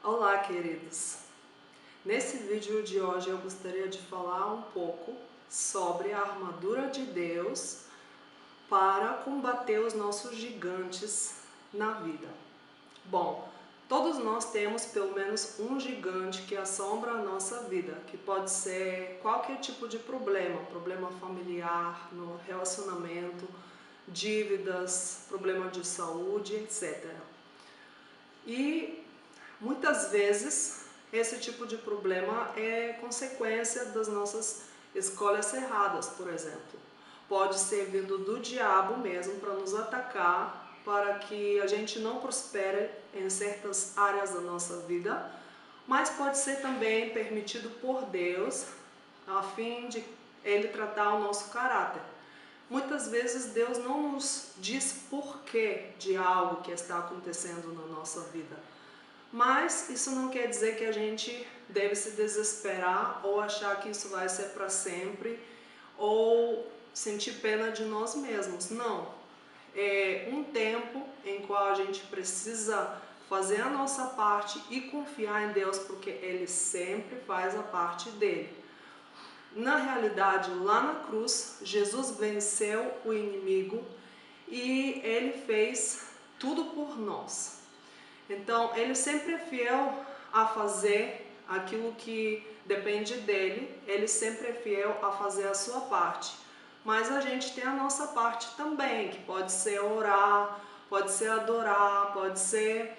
Olá, queridos! Nesse vídeo de hoje eu gostaria de falar um pouco sobre a armadura de Deus para combater os nossos gigantes na vida. Bom, todos nós temos pelo menos um gigante que assombra a nossa vida, que pode ser qualquer tipo de problema familiar, no relacionamento, dívidas, problema de saúde, etc. E muitas vezes esse tipo de problema é consequência das nossas escolhas erradas, por exemplo. Pode ser vindo do diabo mesmo para nos atacar, para que a gente não prospere em certas áreas da nossa vida, mas pode ser também permitido por Deus, a fim de Ele tratar o nosso caráter. Muitas vezes Deus não nos diz porquê de algo que está acontecendo na nossa vida. Mas isso não quer dizer que a gente deve se desesperar ou achar que isso vai ser para sempre ou sentir pena de nós mesmos. Não. É um tempo em qual a gente precisa fazer a nossa parte e confiar em Deus, porque Ele sempre faz a parte dele. Na realidade, lá na cruz, Jesus venceu o inimigo e Ele fez tudo por nós. Então, Ele sempre é fiel a fazer aquilo que depende dele, Ele sempre é fiel a fazer a sua parte. Mas a gente tem a nossa parte também, que pode ser orar, pode ser adorar, pode ser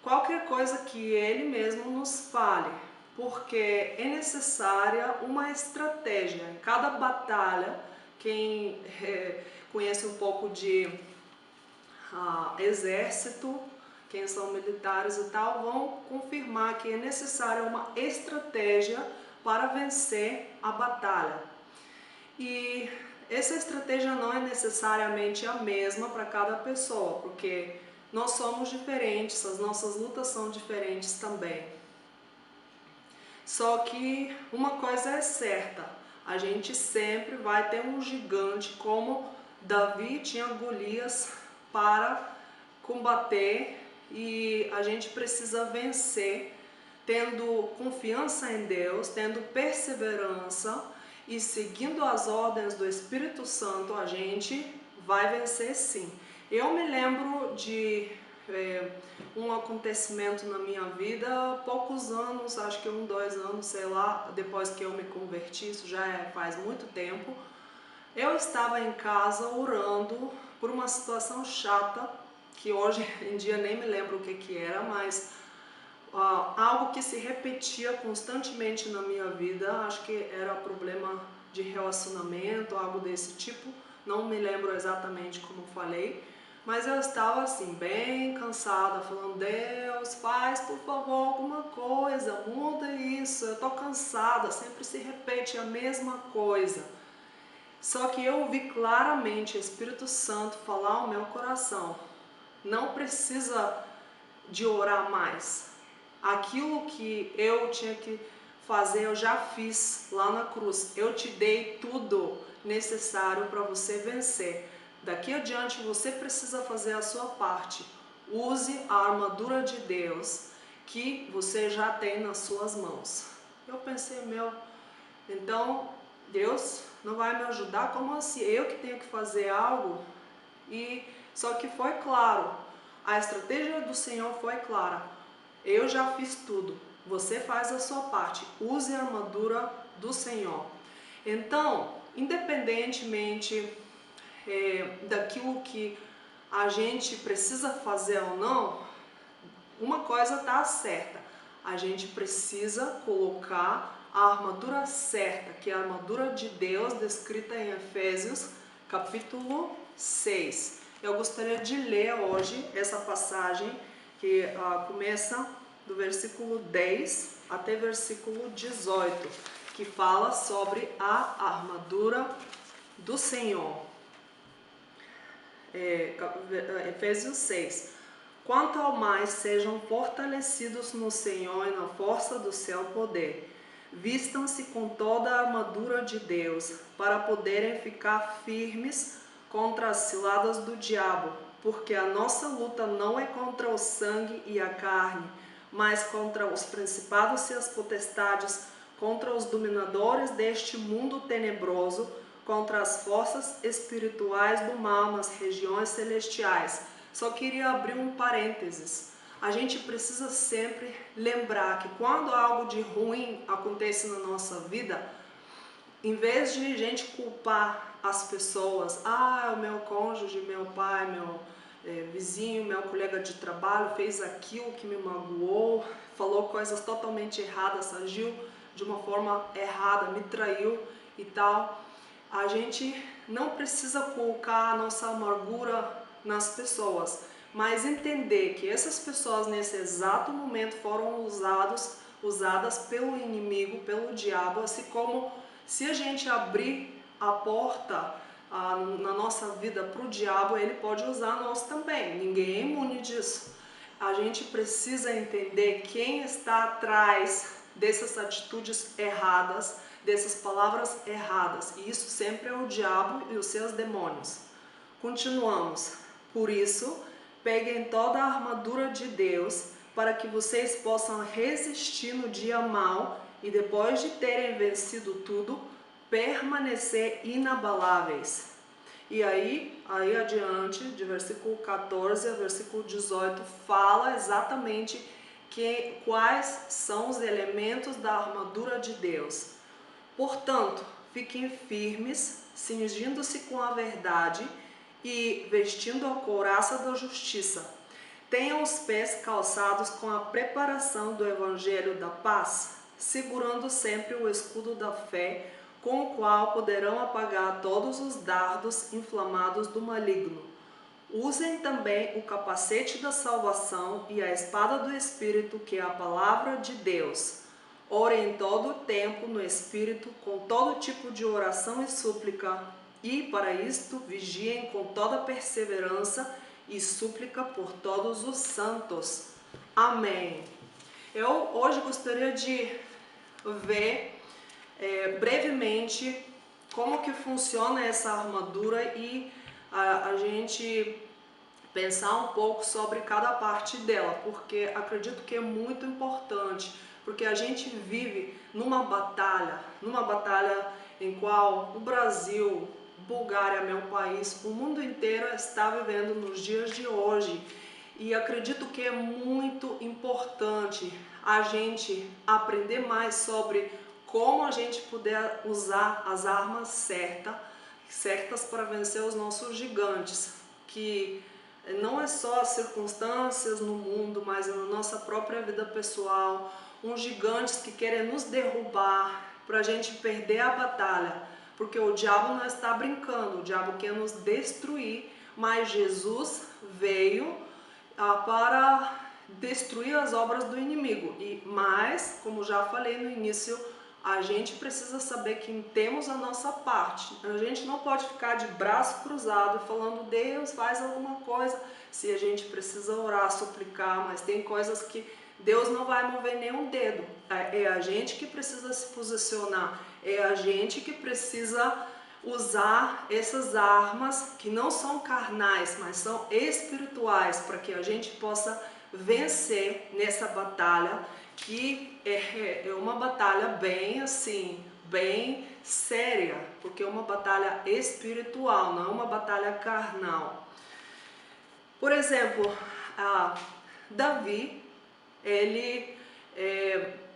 qualquer coisa que Ele mesmo nos fale. Porque é necessária uma estratégia. Em cada batalha, quem conhece um pouco de exército, quem são militares e tal, vão confirmar que é necessária uma estratégia para vencer a batalha. E essa estratégia não é necessariamente a mesma para cada pessoa, porque nós somos diferentes, as nossas lutas são diferentes também. Só que uma coisa é certa, a gente sempre vai ter um gigante, como Davi tinha Golias para combater, e a gente precisa vencer tendo confiança em Deus, tendo perseverança e seguindo as ordens do Espírito Santo. A gente vai vencer sim. Eu me lembro de um acontecimento na minha vida há poucos anos, acho que 2 anos, sei lá, depois que eu me converti, isso já faz muito tempo. Eu estava em casa orando por uma situação chata, que hoje em dia nem me lembro o que era, mas algo que se repetia constantemente na minha vida. Acho que era problema de relacionamento, algo desse tipo, não me lembro exatamente como falei, mas eu estava assim, bem cansada, falando: Deus, faz por favor alguma coisa, muda isso, eu estou cansada, sempre se repete a mesma coisa. Só que eu ouvi claramente o Espírito Santo falar ao meu coração: não precisa de orar mais. Aquilo que eu tinha que fazer, eu já fiz lá na cruz. Eu te dei tudo necessário para você vencer. Daqui adiante você precisa fazer a sua parte. Use a armadura de Deus que você já tem nas suas mãos. Eu pensei, então Deus não vai me ajudar? Como assim? Eu que tenho que fazer algo? Só que foi claro, a estratégia do Senhor foi clara. Eu já fiz tudo, você faz a sua parte, use a armadura do Senhor. Então, independentemente daquilo que a gente precisa fazer ou não, uma coisa está certa: a gente precisa colocar a armadura certa, que é a armadura de Deus, descrita em Efésios capítulo 6. Eu gostaria de ler hoje essa passagem que começa do versículo 10 até versículo 18, que fala sobre a armadura do Senhor. Efésios 6. Quanto ao mais, sejam fortalecidos no Senhor e na força do seu poder. Vistam-se com toda a armadura de Deus, para poderem ficar firmes contra as ciladas do diabo, porque a nossa luta não é contra o sangue e a carne, mas contra os principados e as potestades, contra os dominadores deste mundo tenebroso, contra as forças espirituais do mal nas regiões celestiais. Só queria abrir um parênteses. A gente precisa sempre lembrar que quando algo de ruim acontece na nossa vida, em vez de a gente culpar as pessoas, o meu cônjuge, meu pai, meu vizinho, meu colega de trabalho fez aquilo que me magoou, falou coisas totalmente erradas, agiu de uma forma errada, me traiu e tal. A gente não precisa colocar a nossa amargura nas pessoas, mas entender que essas pessoas nesse exato momento foram usadas pelo inimigo, pelo diabo, assim como se a gente abrir a porta na nossa vida para o diabo, ele pode usar nós também. Ninguém é imune disso. A gente precisa entender quem está atrás dessas atitudes erradas, dessas palavras erradas. E isso sempre é o diabo e os seus demônios. Continuamos. Por isso, peguem toda a armadura de Deus para que vocês possam resistir no dia mau e depois de terem vencido tudo, permanecer inabaláveis. E aí adiante, de versículo 14 a versículo 18, fala exatamente quais são os elementos da armadura de Deus. Portanto, fiquem firmes, cingindo-se com a verdade e vestindo a couraça da justiça. Tenham os pés calçados com a preparação do evangelho da paz, segurando sempre o escudo da fé, com o qual poderão apagar todos os dardos inflamados do maligno. Usem também o capacete da salvação e a espada do Espírito, que é a palavra de Deus. Orem todo o tempo no Espírito, com todo tipo de oração e súplica, e para isto vigiem com toda perseverança e súplica por todos os santos. Amém. Eu hoje gostaria de ver brevemente como que funciona essa armadura e a gente pensar um pouco sobre cada parte dela, porque acredito que é muito importante, porque a gente vive numa batalha em qual o Brasil, Bulgária, meu país, o mundo inteiro está vivendo nos dias de hoje. E acredito que é muito importante a gente aprender mais sobre como a gente puder usar as armas certas para vencer os nossos gigantes, que não é só as circunstâncias no mundo, mas na nossa própria vida pessoal, uns gigantes que querem nos derrubar para a gente perder a batalha, porque o diabo não está brincando, o diabo quer nos destruir, mas Jesus veio para destruir as obras do inimigo. Mas, como já falei no início, a gente precisa saber que temos a nossa parte. A gente não pode ficar de braço cruzado falando, Deus faz alguma coisa, se a gente precisa orar, suplicar, mas tem coisas que Deus não vai mover nenhum dedo. É a gente que precisa se posicionar, é a gente que precisa usar essas armas que não são carnais, mas são espirituais, para que a gente possa vencer nessa batalha, que é uma batalha bem assim, bem séria, porque é uma batalha espiritual, não é uma batalha carnal. Por exemplo, Davi,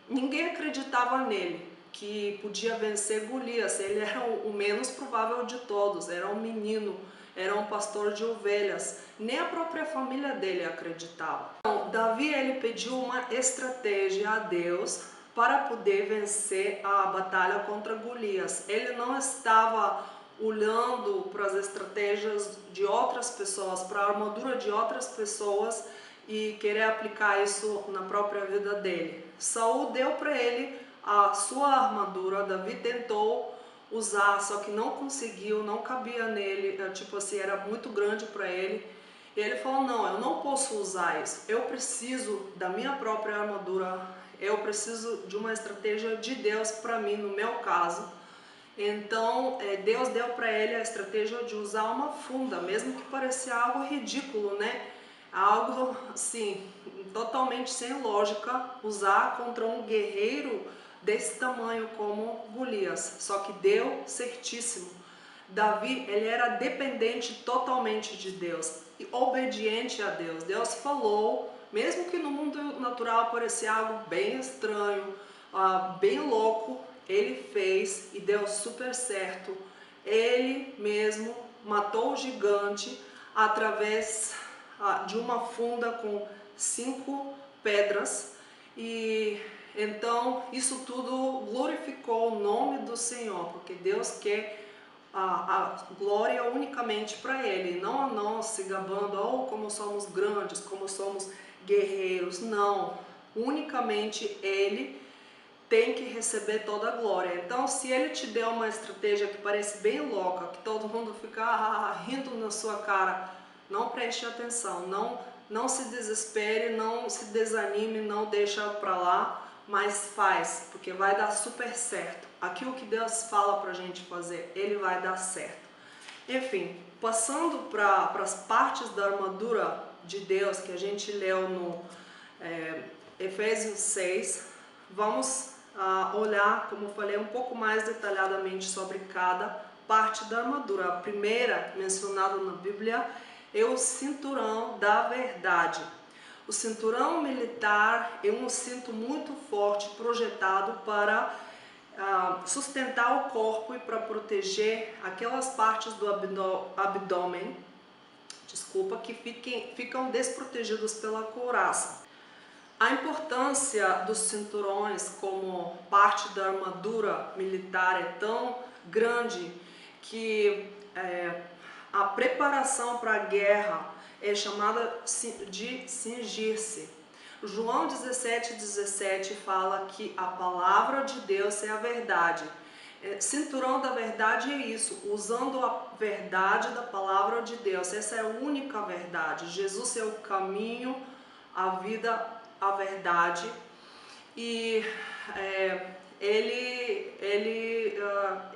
ninguém acreditava nele, que podia vencer Golias. Ele era o menos provável de todos, era um menino, era um pastor de ovelhas, nem a própria família dele acreditava. Então, Davi, ele pediu uma estratégia a Deus para poder vencer a batalha contra Golias. Ele não estava olhando para as estratégias de outras pessoas, para a armadura de outras pessoas e querer aplicar isso na própria vida dele. Saul deu para ele a sua armadura, Davi tentou usar, só que não conseguiu, não cabia nele, tipo assim, era muito grande para ele. E ele falou, não, eu não posso usar isso, eu preciso da minha própria armadura, eu preciso de uma estratégia de Deus para mim, no meu caso. Então, Deus deu para ele a estratégia de usar uma funda, mesmo que parecia algo ridículo, né? Algo assim, totalmente sem lógica usar contra um guerreiro desse tamanho como Golias, só que deu certíssimo. Davi, ele era dependente totalmente de Deus e obediente a Deus. Deus falou, mesmo que no mundo natural parecia algo bem estranho, bem louco, ele fez e deu super certo. Ele mesmo matou o gigante através de uma funda com 5 pedras, e então isso tudo glorificou o nome do Senhor, porque Deus quer a glória unicamente para Ele, não a nós se gabando, oh, como somos grandes, como somos guerreiros. Não, unicamente Ele tem que receber toda a glória. Então, se Ele te deu uma estratégia que parece bem louca, que todo mundo fica rindo na sua cara, não preste atenção, não se desespere, não se desanime, não deixa para lá, mas faz, porque vai dar super certo. Aquilo que Deus fala para a gente fazer, Ele vai dar certo. Enfim, passando para as partes da armadura de Deus que a gente leu no Efésios 6, vamos olhar, como eu falei, um pouco mais detalhadamente sobre cada parte da armadura. A primeira mencionada na Bíblia é o cinturão da verdade. O cinturão militar é um cinto muito forte, projetado para sustentar o corpo e para proteger aquelas partes do abdômen, que ficam desprotegidas pela couraça. A importância dos cinturões como parte da armadura militar é tão grande que a preparação para a guerra é chamada de cingir-se. João 17:17 fala que a palavra de Deus é a verdade. Cinturão da verdade é isso, usando a verdade da palavra de Deus. Essa é a única verdade. Jesus é o caminho, a vida, a verdade. E ele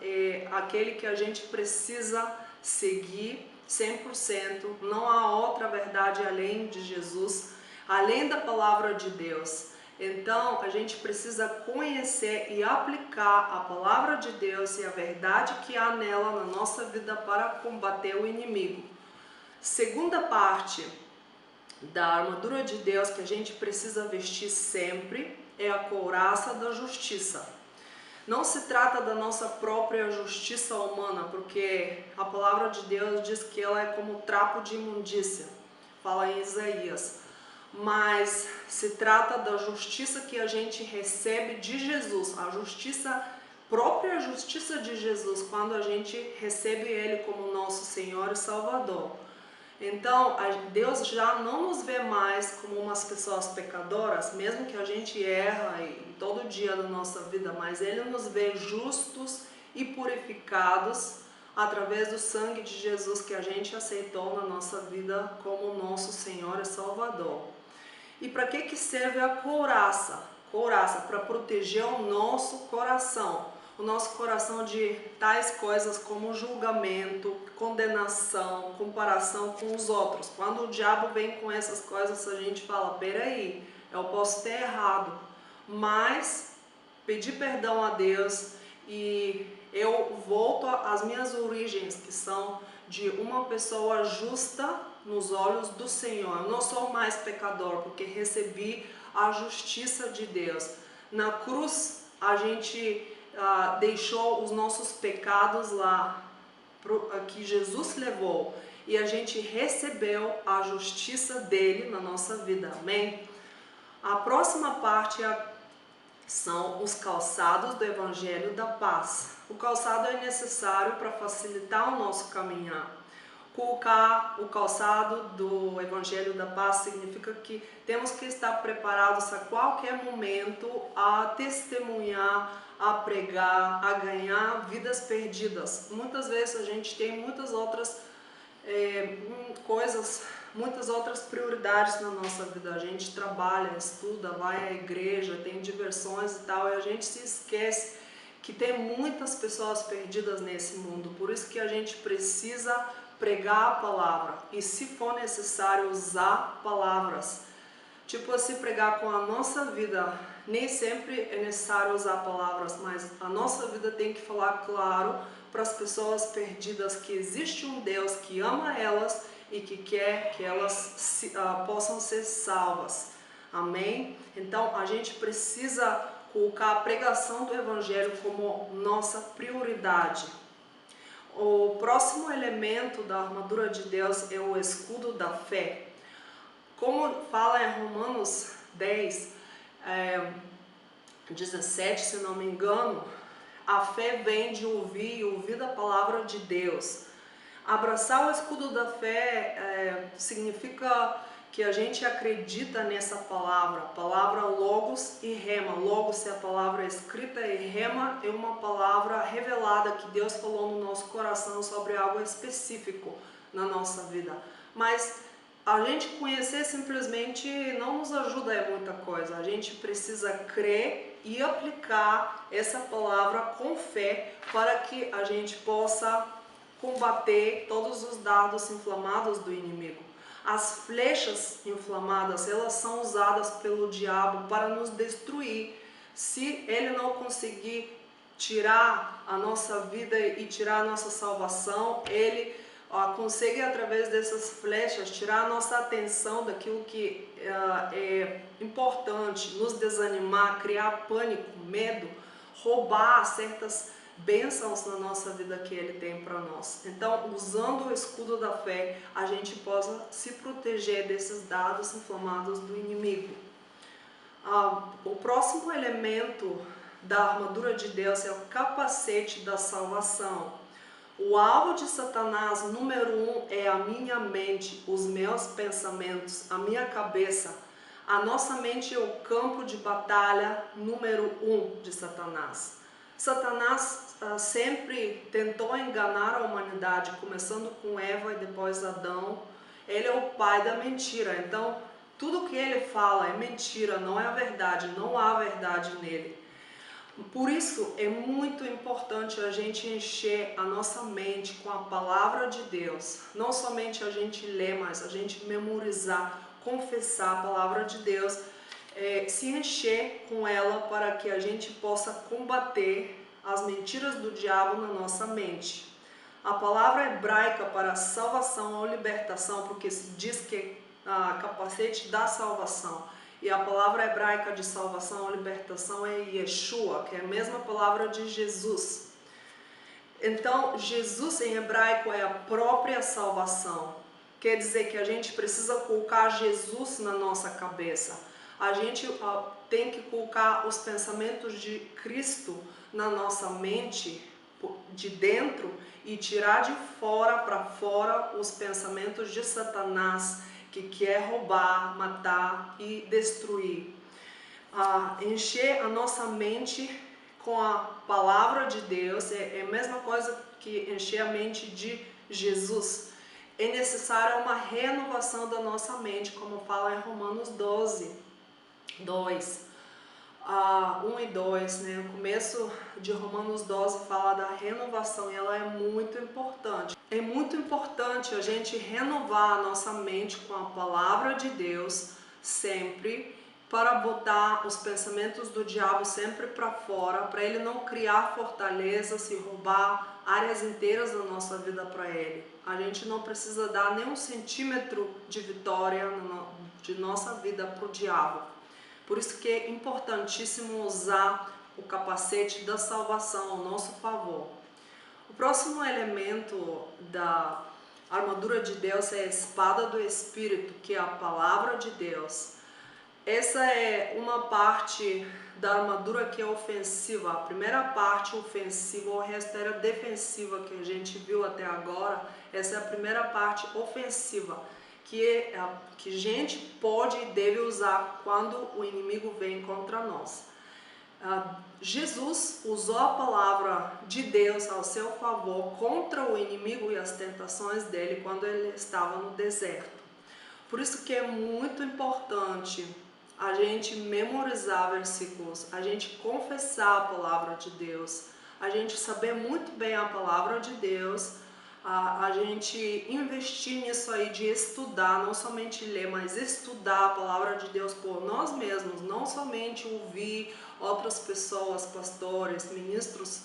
é aquele que a gente precisa seguir 100%. Não há outra verdade além de Jesus, além da palavra de Deus. Então a gente precisa conhecer e aplicar a palavra de Deus e a verdade que há nela na nossa vida para combater o inimigo. Segunda parte da armadura de Deus que a gente precisa vestir sempre é a couraça da justiça. Não se trata da nossa própria justiça humana, porque a palavra de Deus diz que ela é como trapo de imundícia, fala em Isaías. Mas se trata da justiça que a gente recebe de Jesus, a própria justiça de Jesus, quando a gente recebe Ele como nosso Senhor e Salvador. Então, Deus já não nos vê mais como umas pessoas pecadoras, mesmo que a gente erra todo dia da nossa vida, mas Ele nos vê justos e purificados através do sangue de Jesus que a gente aceitou na nossa vida como nosso Senhor e Salvador. E para que serve a couraça? Couraça para proteger o nosso coração de tais coisas como julgamento, condenação, comparação com os outros. Quando o diabo vem com essas coisas, a gente fala, peraí, eu posso ter errado, mas pedir perdão a Deus e eu volto às minhas origens, que são de uma pessoa justa nos olhos do Senhor. Eu não sou mais pecador, porque recebi a justiça de Deus. Na cruz, a gente deixou os nossos pecados lá, que Jesus levou, e a gente recebeu a justiça dele na nossa vida. Amém? A próxima parte são os calçados do Evangelho da Paz. O calçado é necessário para facilitar o nosso caminhar. Colocar o calçado do Evangelho da Paz significa que temos que estar preparados a qualquer momento a testemunhar, a pregar, a ganhar vidas perdidas. Muitas vezes a gente tem muitas outras coisas, muitas outras prioridades na nossa vida. A gente trabalha, estuda, vai à igreja, tem diversões e tal, e a gente se esquece que tem muitas pessoas perdidas nesse mundo. Por isso que a gente precisa pregar a palavra e, se for necessário, usar palavras Tipo, se pregar com a nossa vida, nem sempre é necessário usar palavras, mas a nossa vida tem que falar claro para as pessoas perdidas que existe um Deus que ama elas e que quer que elas possam ser salvas. Amém? Então, a gente precisa colocar a pregação do Evangelho como nossa prioridade. O próximo elemento da armadura de Deus é o escudo da fé. Como fala em Romanos 10, 17, se não me engano, a fé vem de ouvir e ouvir da palavra de Deus. Abraçar o escudo da fé significa que a gente acredita nessa palavra logos e rema. Logos é a palavra escrita e rema é uma palavra revelada que Deus falou no nosso coração sobre algo específico na nossa vida. Mas a gente conhecer simplesmente não nos ajuda em muita coisa. A gente precisa crer e aplicar essa palavra com fé para que a gente possa combater todos os dardos inflamados do inimigo. As flechas inflamadas, elas são usadas pelo diabo para nos destruir. Se ele não conseguir tirar a nossa vida e tirar a nossa salvação, ele consegue através dessas flechas tirar a nossa atenção daquilo que é importante, nos desanimar, criar pânico, medo, roubar certas bênçãos na nossa vida que ele tem para nós. Então, usando o escudo da fé, a gente possa se proteger desses dardos inflamados do inimigo. O próximo elemento da armadura de Deus é o capacete da salvação. O alvo de Satanás, número 1, é a minha mente, os meus pensamentos, a minha cabeça. A nossa mente é o campo de batalha número 1 de Satanás. Satanás sempre tentou enganar a humanidade, começando com Eva e depois Adão. Ele é o pai da mentira, então tudo que ele fala é mentira, não é a verdade, não há verdade nele. Por isso é muito importante a gente encher a nossa mente com a palavra de Deus. Não somente a gente ler, mas a gente memorizar, confessar a palavra de Deus, se encher com ela para que a gente possa combater as mentiras do diabo na nossa mente. A palavra hebraica para salvação ou libertação, porque se diz que capacete da salvação. E a palavra hebraica de salvação ou libertação é Yeshua, que é a mesma palavra de Jesus. Então, Jesus em hebraico é a própria salvação. Quer dizer que a gente precisa colocar Jesus na nossa cabeça. A gente tem que colocar os pensamentos de Cristo na nossa mente, de dentro, e tirar de fora para fora os pensamentos de Satanás, que quer roubar, matar e destruir. Encher a nossa mente com a palavra de Deus é a mesma coisa que encher a mente de Jesus. É necessária uma renovação da nossa mente, como fala em Romanos 12, 2. 1 e 2, né? O começo de Romanos 12 fala da renovação e ela é muito importante. É muito importante a gente renovar a nossa mente com a palavra de Deus sempre, para botar os pensamentos do diabo sempre para fora, para ele não criar fortalezas e roubar áreas inteiras da nossa vida para ele. A gente não precisa dar nem um centímetro de vitória de nossa vida para o diabo. Por isso que é importantíssimo usar o capacete da salvação ao nosso favor. O próximo elemento da armadura de Deus é a espada do Espírito, que é a palavra de Deus. Essa é uma parte da armadura que é ofensiva. A primeira parte ofensiva, o resto era defensiva, que a gente viu até agora. Essa é a primeira parte ofensiva, que gente pode e deve usar quando o inimigo vem contra nós. Jesus usou a palavra de Deus ao seu favor contra o inimigo e as tentações dele quando ele estava no deserto. Por isso que é muito importante a gente memorizar versículos, a gente confessar a palavra de Deus, a gente saber muito bem a palavra de Deus, a gente investir nisso aí de estudar, não somente ler, mas estudar a palavra de Deus por nós mesmos, não somente ouvir outras pessoas, pastores, ministros,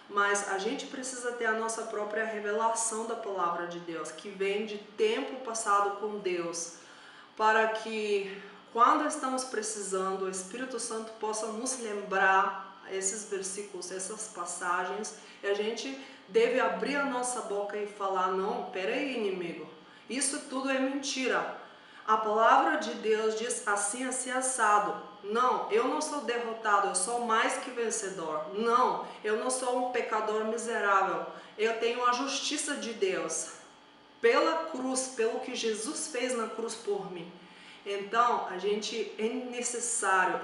mas a gente precisa ter a nossa própria revelação da palavra de Deus, que vem de tempo passado com Deus, para que quando estamos precisando, o Espírito Santo possa nos lembrar esses versículos, essas passagens, e a gente deve abrir a nossa boca e falar: não, peraí, inimigo, isso tudo é mentira. A palavra de Deus diz assim, assim, assado. Não, eu não sou derrotado, eu sou mais que vencedor. Não, eu não sou um pecador miserável. Eu tenho a justiça de Deus pela cruz, pelo que Jesus fez na cruz por mim. Então, a gente é necessário,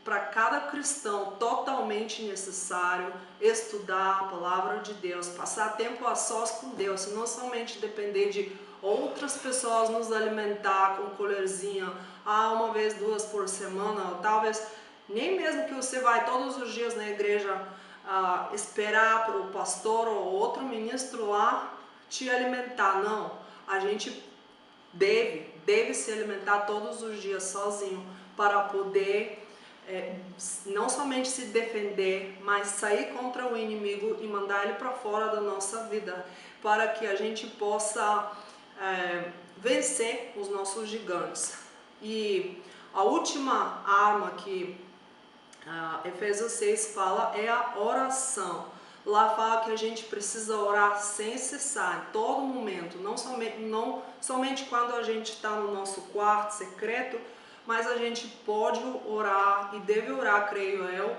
para cada cristão totalmente necessário estudar a palavra de Deus, passar tempo a sós com Deus, não somente depender de outras pessoas nos alimentar com colherzinha, uma vez, duas por semana, ou talvez nem mesmo que você vai todos os dias na igreja esperar para o pastor ou outro ministro lá te alimentar. Não, a gente deve se alimentar todos os dias sozinho para poder não somente se defender, mas sair contra o inimigo e mandar ele para fora da nossa vida, para que a gente possa vencer os nossos gigantes. E a última arma que Efésios 6 fala é a oração. Lá fala que a gente precisa orar sem cessar, em todo momento, não somente quando a gente está no nosso quarto secreto, mas a gente pode orar e deve orar, creio eu,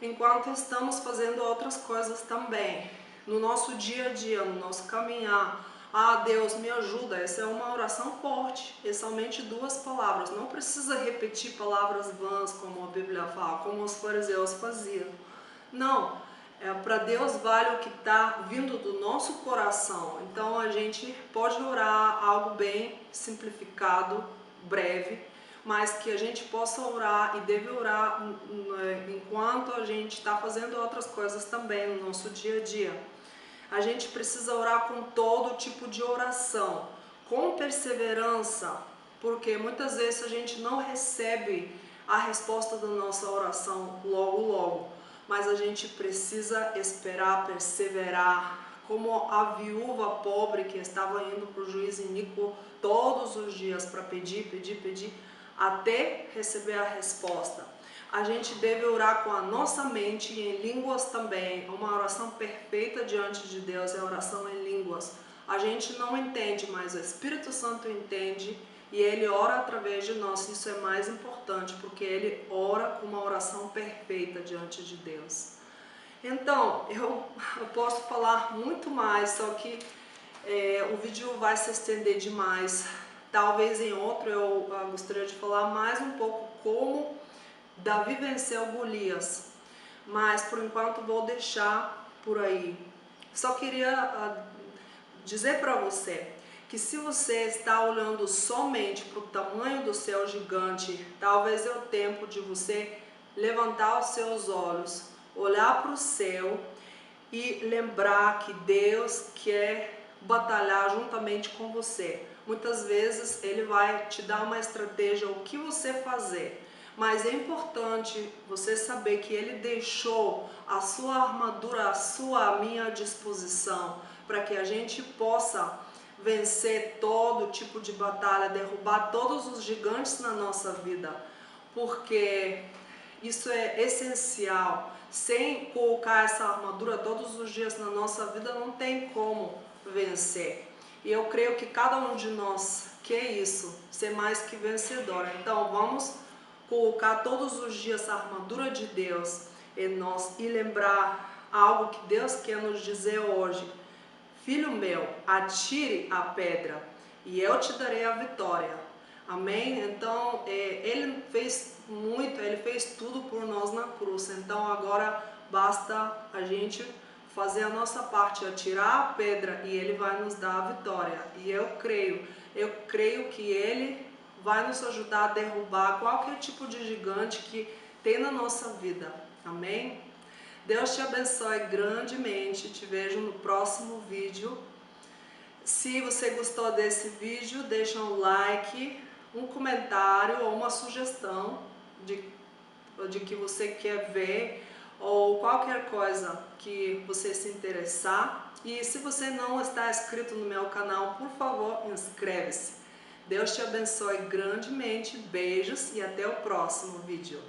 enquanto estamos fazendo outras coisas também, no nosso dia a dia, no nosso caminhar. Deus, me ajuda. Essa é uma oração forte, é somente 2 palavras, não precisa repetir palavras vãs, como a Bíblia fala, como os fariseus faziam. Não, para Deus vale o que está vindo do nosso coração. Então a gente pode orar algo bem simplificado, breve, mas que a gente possa orar e deve orar enquanto a gente está fazendo outras coisas também no nosso dia a dia. A gente precisa orar com todo tipo de oração, com perseverança, porque muitas vezes a gente não recebe a resposta da nossa oração logo, mas a gente precisa esperar, perseverar, como a viúva pobre que estava indo para o juiz iníquo todos os dias para pedir, até receber a resposta. A gente deve orar com a nossa mente e em línguas também. Uma oração perfeita diante de Deus é a oração em línguas. A gente não entende, mas o Espírito Santo entende e Ele ora através de nós. Isso é mais importante, porque Ele ora com uma oração perfeita diante de Deus. Então, eu posso falar muito mais, só que o vídeo vai se estender demais. Talvez em outro eu gostaria de falar mais um pouco como Davi venceu Golias, mas por enquanto vou deixar por aí. Só queria dizer para você que se você está olhando somente para o tamanho do seu gigante, talvez é o tempo de você levantar os seus olhos, olhar para o céu e lembrar que Deus quer batalhar juntamente com você. Muitas vezes Ele vai te dar uma estratégia, o que você fazer. Mas é importante você saber que Ele deixou a sua armadura, a minha disposição, para que a gente possa vencer todo tipo de batalha, derrubar todos os gigantes na nossa vida, porque isso é essencial. Sem colocar essa armadura todos os dias na nossa vida, não tem como vencer. E eu creio que cada um de nós quer isso, ser mais que vencedor. Então vamos colocar todos os dias a armadura de Deus em nós e lembrar algo que Deus quer nos dizer hoje. Filho meu, atire a pedra e eu te darei a vitória. Amém? Então, Ele fez muito, Ele fez tudo por nós na cruz. Então, agora basta a gente fazer a nossa parte, atirar a pedra e Ele vai nos dar a vitória. E eu creio que Ele vai nos ajudar a derrubar qualquer tipo de gigante que tem na nossa vida. Amém? Deus te abençoe grandemente. Te vejo no próximo vídeo. Se você gostou desse vídeo, deixa um like, um comentário ou uma sugestão de que você quer ver ou qualquer coisa que você se interessar. E se você não está inscrito no meu canal, por favor, inscreve-se. Deus te abençoe grandemente, beijos e até o próximo vídeo.